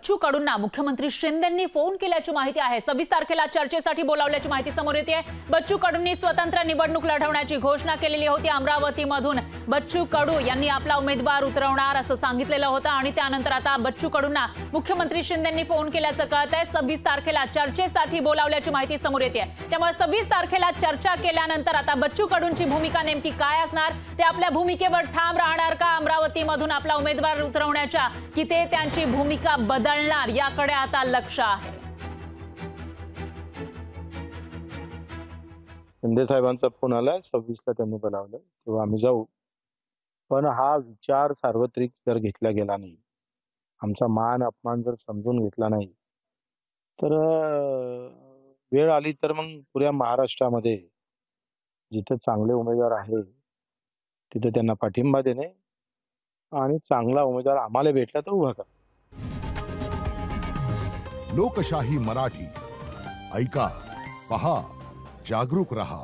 बच्चू कडूंना मुख्यमंत्री शिंदेंनी फोन केल्याची माहिती आहे। 26 तारखेला चर्चेसाठी बोलावल्याची माहिती समोर येते। बच्चू कडूंनी स्वतंत्र निवडणूक लढवण्याची घोषणा केलेली होती। अमरावतीमधून बच्चू कडू यांनी आपला उमेदवार उतरवणार असं सांगितलेलं होतं आणि त्यानंतर आता बच्चू कडूंना मुख्यमंत्री शिंदेंनी फोन केल्याचं कळतंय। 26 तारखेला चर्चेसाठी बोलावल्याची माहिती समोर येते। त्यामुळे 26 तारखेला चर्चा केल्यानंतर आता बच्चू कडूंची भूमिका नेमकी काय असणार, ते आपल्या भूमिकेवर ठाम राहणार का अमरावतीमधून आपला उमेदवार उतरवण्याच्या, की ते त्यांची भूमिका बदलणार, याकडे आता लक्ष आहे। शिंदे साहेबांचा फोन आला, 26 ला त्यांनी बोलावलं, तेव्हा आम्ही जाऊ। पण हा विचार सार्वत्रिक जर घेतला गेला नाही, आमचा मान अपमान जर समजून घेतला नाही, तर वेळ आली तर मग पुऱ्या महाराष्ट्रामध्ये जिथे चांगले उमेदवार आहेत तिथे त्यांना पाठिंबा देणे आणि चांगला उमेदवार आम्हाला भेटला तर उभा करा। लोकशाही मराठी ऐका, पहा, जागरूक रहा।